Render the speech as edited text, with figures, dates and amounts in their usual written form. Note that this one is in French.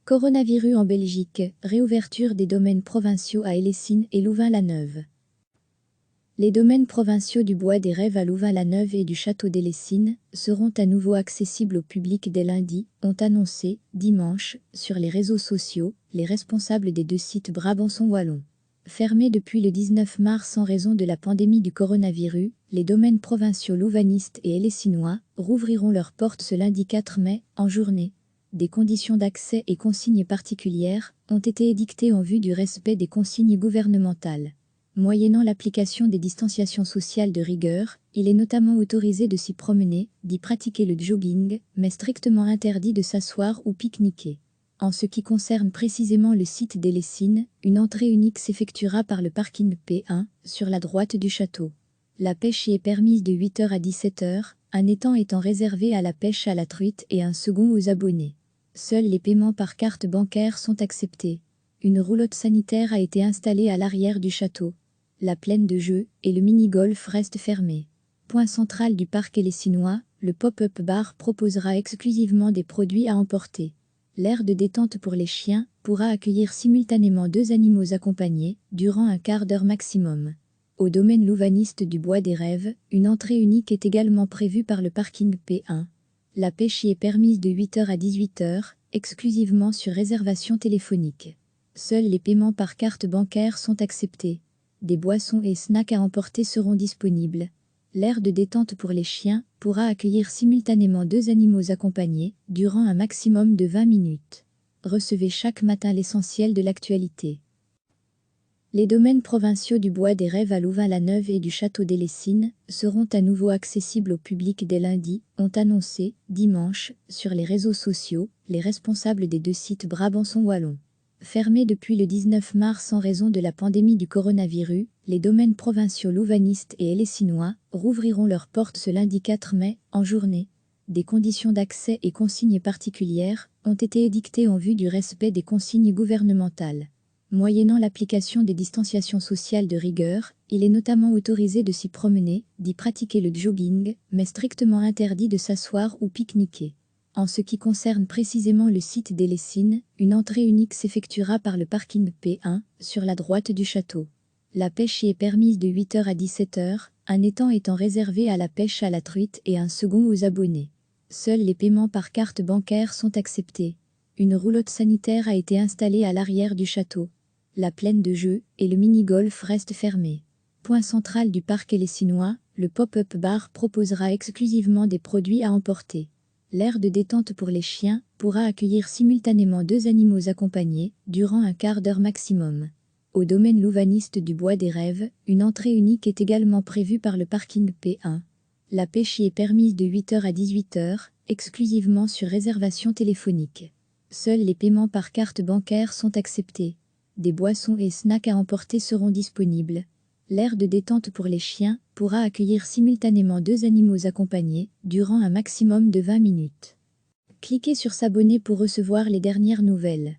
Coronavirus en Belgique, réouverture des domaines provinciaux à Hellessines et Louvain-la-Neuve. Les domaines provinciaux du Bois des Rêves à Louvain-la-Neuve et du Château d'Hellessines seront à nouveau accessibles au public dès lundi, ont annoncé, dimanche, sur les réseaux sociaux, les responsables des deux sites Brabançon-Wallon. Fermés depuis le 19 mars en raison de la pandémie du coronavirus, les domaines provinciaux louvanistes et hellessinois rouvriront leurs portes ce lundi 4 mai, en journée. Des conditions d'accès et consignes particulières ont été édictées en vue du respect des consignes gouvernementales. Moyennant l'application des distanciations sociales de rigueur, il est notamment autorisé de s'y promener, d'y pratiquer le jogging, mais strictement interdit de s'asseoir ou pique-niquer. En ce qui concerne précisément le site d'Hellessines, une entrée unique s'effectuera par le parking P1, sur la droite du château. La pêche y est permise de 8h à 17h, un étang étant réservé à la pêche à la truite et un second aux abonnés. Seuls les paiements par carte bancaire sont acceptés. Une roulotte sanitaire a été installée à l'arrière du château. La plaine de jeux et le mini-golf restent fermés. Point central du parc hellessinois, le pop-up bar proposera exclusivement des produits à emporter. L'aire de détente pour les chiens pourra accueillir simultanément 2 animaux accompagnés, durant un quart d'heure maximum. Au domaine louvaniste du Bois des Rêves, une entrée unique est également prévue par le parking P1. La pêche y est permise de 8h à 18h, exclusivement sur réservation téléphonique. Seuls les paiements par carte bancaire sont acceptés. Des boissons et snacks à emporter seront disponibles. L'aire de détente pour les chiens pourra accueillir simultanément 2 animaux accompagnés, durant un maximum de 20 minutes. Recevez chaque matin l'essentiel de l'actualité. Les domaines provinciaux du Bois des Rêves à Louvain-la-Neuve et du Château d'Hellessines seront à nouveau accessibles au public dès lundi, ont annoncé, dimanche, sur les réseaux sociaux, les responsables des deux sites Brabançon-Wallon. Fermés depuis le 19 mars en raison de la pandémie du coronavirus, les domaines provinciaux louvanistes et hellessinois rouvriront leurs portes ce lundi 4 mai, en journée. Des conditions d'accès et consignes particulières ont été édictées en vue du respect des consignes gouvernementales. Moyennant l'application des distanciations sociales de rigueur, il est notamment autorisé de s'y promener, d'y pratiquer le jogging, mais strictement interdit de s'asseoir ou pique-niquer. En ce qui concerne précisément le site d'Hellessines, une entrée unique s'effectuera par le parking P1, sur la droite du château. La pêche y est permise de 8h à 17h, un étang étant réservé à la pêche à la truite et un second aux abonnés. Seuls les paiements par carte bancaire sont acceptés. Une roulotte sanitaire a été installée à l'arrière du château. La plaine de jeux et le mini-golf restent fermés. Point central du parc hellessinois, le pop-up bar proposera exclusivement des produits à emporter. L'aire de détente pour les chiens pourra accueillir simultanément 2 animaux accompagnés, durant un quart d'heure maximum. Au domaine louvaniste du Bois des Rêves, une entrée unique est également prévue par le parking P1. La pêche y est permise de 8h à 18h, exclusivement sur réservation téléphonique. Seuls les paiements par carte bancaire sont acceptés. Des boissons et snacks à emporter seront disponibles. L'aire de détente pour les chiens pourra accueillir simultanément 2 animaux accompagnés, durant un maximum de 20 minutes. Cliquez sur s'abonner pour recevoir les dernières nouvelles.